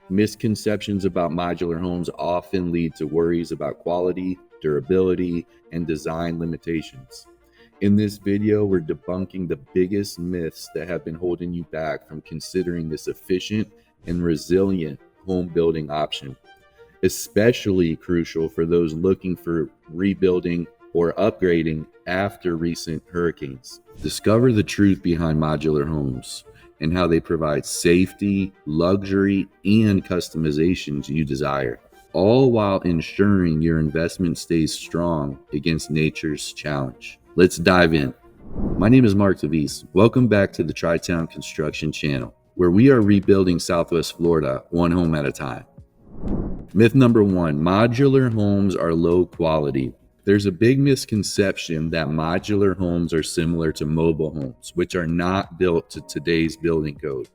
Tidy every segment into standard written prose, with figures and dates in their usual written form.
Misconceptions about modular homes often lead to worries about quality, durability, and design limitations. In this video, we're debunking the biggest myths that have been holding you back from considering this efficient and resilient home building option, especially crucial for those looking for rebuilding or upgrading after recent hurricanes. Discover the truth behind modular homes and how they provide safety, luxury, and customizations you desire, all while ensuring your investment stays strong against nature's challenge. Let's dive in. My name is Marc Devisse. Welcome back to the Tri-Town Construction Channel, where we are rebuilding Southwest Florida one home at a time. Myth number one, modular homes are low quality. There's a big misconception that modular homes are similar to mobile homes, which are not built to today's building code.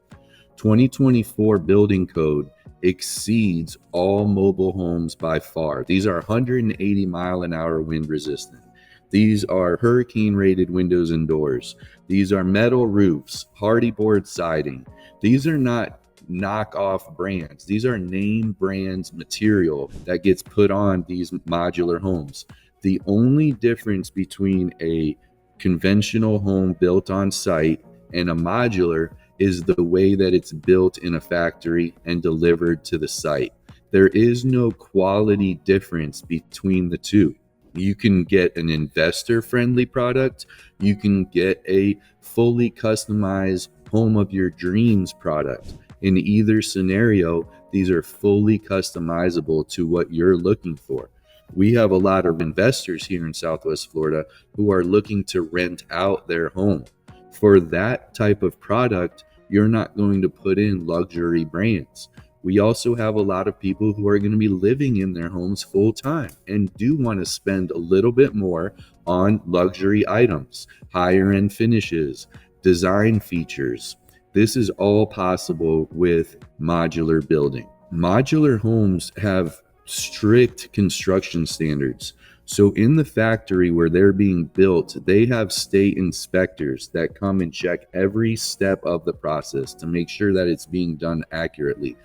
2024 building code exceeds all mobile homes by far. These are 180 mile an hour wind resistant. These are hurricane rated windows and doors. These are metal roofs, hardy board siding. These are not knockoff brands. These are name brands material that gets put on these modular homes. The only difference between a conventional home built on site and a modular is the way that it's built in a factory and delivered to the site. There is no quality difference between the two. You can get an investor-friendly product. You can get a fully customized home of your dreams product. In either scenario, these are fully customizable to what you're looking for. We have a lot of investors here in Southwest Florida who are looking to rent out their home. For that type of product, you're not going to put in luxury brands. We also have a lot of people who are going to be living in their homes full time and do want to spend a little bit more on luxury items, higher end finishes, design features. This is all possible with modular building. Modular homes have strict construction standards. So in the factory where they're being built, they have state inspectors that come and check every step of the process to make sure that it's being done accurately.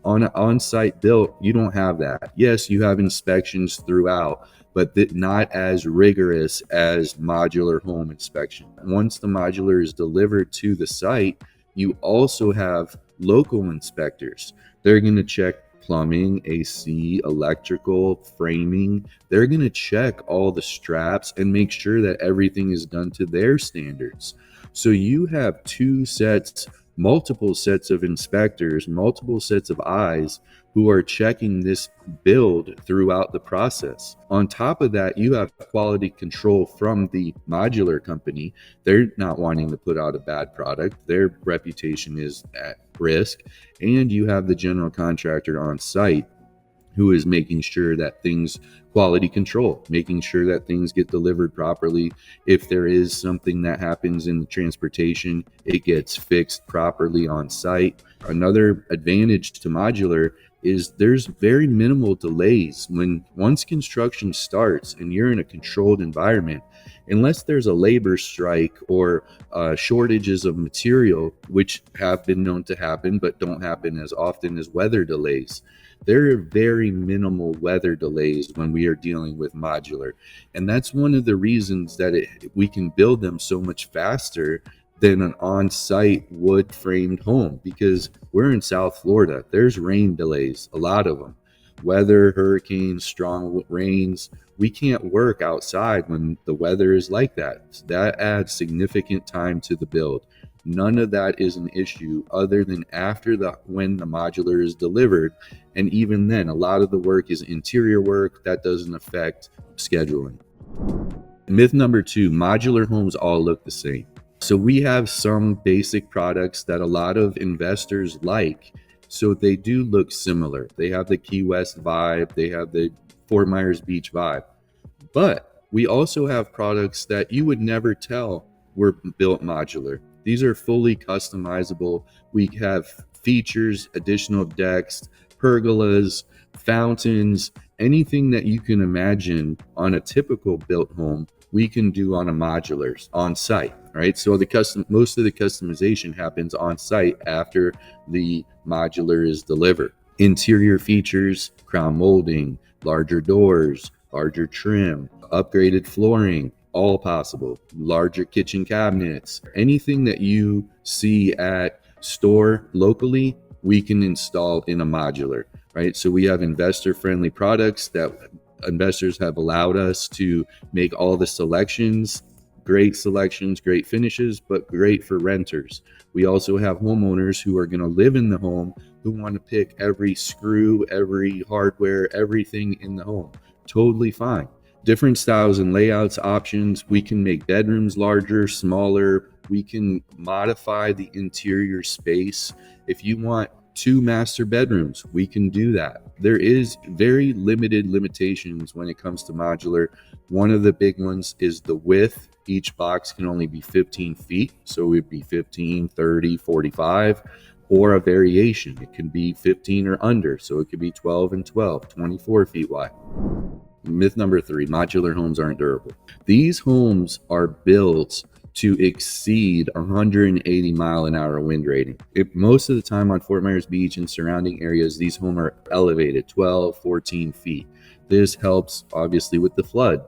On an on-site built, you don't have that. Yes, you have inspections throughout, but not as rigorous as modular home inspection. Once the modular is delivered to the site, you also have local inspectors. They're going to check plumbing, AC, electrical, framing. They're going to check all the straps and make sure that everything is done to their standards. So you have multiple sets of inspectors, multiple sets of eyes who are checking this build throughout the process. On top of that, you have quality control from the modular company. They're not wanting to put out a bad product. Their reputation is at risk. And you have the general contractor on site who is making sure that quality control, making sure that things get delivered properly. If there is something that happens in the transportation, it gets fixed properly on site. Another advantage to modular is there's very minimal delays. Once construction starts and you're in a controlled environment, unless there's a labor strike or shortages of material, which have been known to happen but don't happen as often as weather delays, there are very minimal weather delays when we are dealing with modular. And that's one of the reasons that we can build them so much faster than an on-site wood-framed home, because we're in South Florida. There's rain delays, a lot of them. Weather, hurricanes, strong rains. We can't work outside when the weather is like that. That adds significant time to the build. None of that is an issue other than when the modular is delivered. And even then, a lot of the work is interior work that doesn't affect scheduling. Myth number two, modular homes all look the same. So we have some basic products that a lot of investors like. So they do look similar. They have the Key West vibe. They have the Fort Myers Beach vibe. But we also have products that you would never tell were built modular. These are fully customizable. We have features, additional decks, pergolas, fountains, anything that you can imagine on a typical built home, we can do on a modular on site, right? So most of the customization happens on site after the modular is delivered. Interior features, crown molding, larger doors, larger trim, upgraded flooring, all possible. Larger kitchen cabinets, anything that you see at store locally, we can install in a modular, right? So we have investor friendly products that investors have allowed us to make all the selections, great selections, great finishes, but great for renters. We also have homeowners who are going to live in the home who want to pick every screw, every hardware, everything in the home. Totally fine. Different styles and layouts options. We can make bedrooms larger, smaller. We can modify the interior space. If you want 2 master bedrooms, we can do that. There is very limited limitations when it comes to modular. One of the big ones is the width. Each box can only be 15 feet. So it would be 15, 30, 45, or a variation. It can be 15 or under. So it could be 12 and 12, 24 feet wide. Myth number 3, modular homes aren't durable. These homes are built to exceed 180 mile an hour wind rating. Most of the time on Fort Myers Beach and surrounding areas, these homes are elevated 12, 14 feet. This helps obviously with the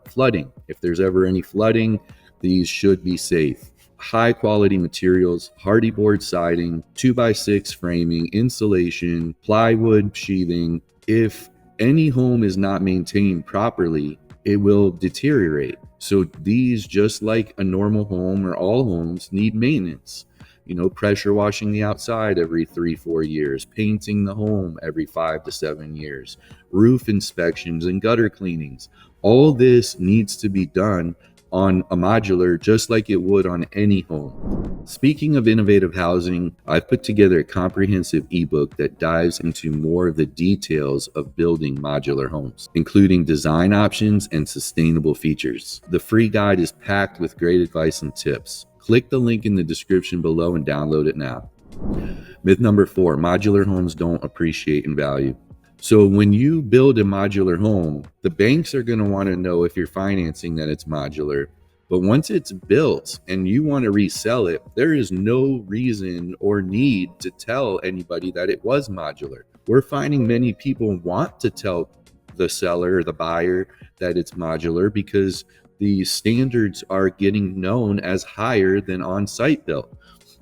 flooding. If there's ever any flooding, these should be safe. High quality materials, hardy board siding, 2x6 framing, insulation, plywood sheathing. If any home is not maintained properly, it will deteriorate. So these, just like a normal home or all homes, need maintenance. Pressure washing the outside every 3-4 years, painting the home every 5 to 7 years, roof inspections and gutter cleanings. All this needs to be done on a modular just like it would on any home. Speaking of innovative housing, I've put together a comprehensive ebook that dives into more of the details of building modular homes, including design options and sustainable features. The free guide is packed with great advice and tips. Click the link in the description below and download it now. Myth number 4, modular homes don't appreciate in value. So when you build a modular home, the banks are going to want to know if you're financing that it's modular. But once it's built and you want to resell it, there is no reason or need to tell anybody that it was modular. We're finding many people want to tell the seller or the buyer that it's modular because the standards are getting known as higher than on-site built.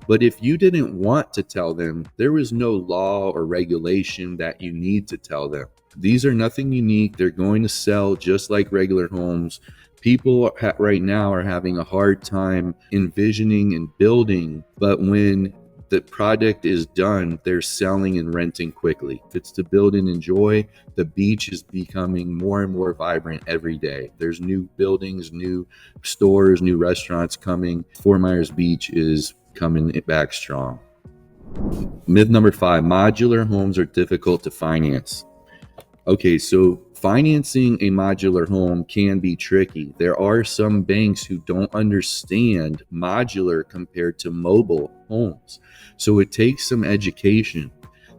But if you didn't want to tell them, there was no law or regulation that you need to tell them. These are nothing unique. They're going to sell just like regular homes. People right now are having a hard time envisioning and building, but when the project is done, they're selling and renting quickly. If it's to build and enjoy, the beach is becoming more and more vibrant every day. There's new buildings, new stores, new restaurants coming. Fort Myers Beach is coming back strong. Myth number 5, modular homes are difficult to finance. Okay, so financing a modular home can be tricky. There are some banks who don't understand modular compared to mobile homes. So it takes some education.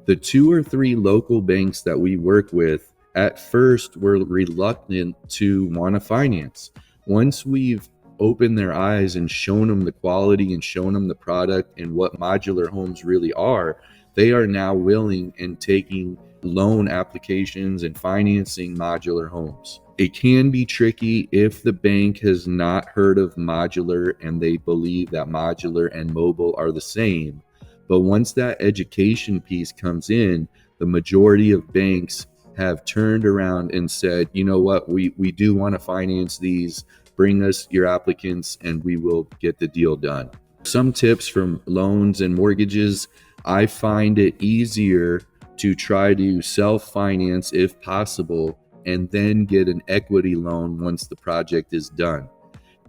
The 2 or 3 local banks that we work with at first were reluctant to want to finance. Once we've opened their eyes and shown them the quality and shown them the product and what modular homes really are, they are now willing and taking loan applications and financing modular homes. It can be tricky if the bank has not heard of modular and they believe that modular and mobile are the same. But once that education piece comes in, the majority of banks have turned around and said, you know what, we do want to finance these. Bring us your applicants and we will get the deal done. Some tips from loans and mortgages. I find it easier to try to self-finance if possible and then get an equity loan once the project is done.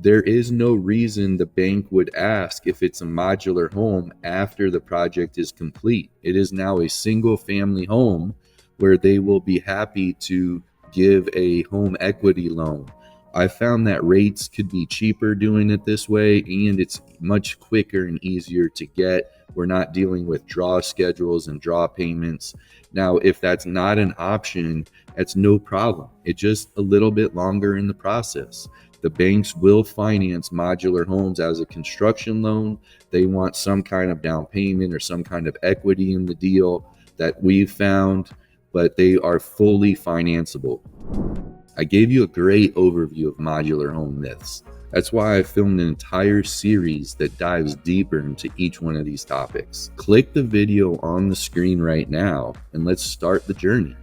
There is no reason the bank would ask if it's a modular home after the project is complete. It is now a single family home where they will be happy to give a home equity loan. I found that rates could be cheaper doing it this way, and it's much quicker and easier to get. We're not dealing with draw schedules and draw payments. Now, if that's not an option, that's no problem. It's just a little bit longer in the process. The banks will finance modular homes as a construction loan. They want some kind of down payment or some kind of equity in the deal that we've found. but they are fully financeable. I gave you a great overview of modular home myths. That's why I filmed an entire series that dives deeper into each one of these topics. Click the video on the screen right now and let's start the journey.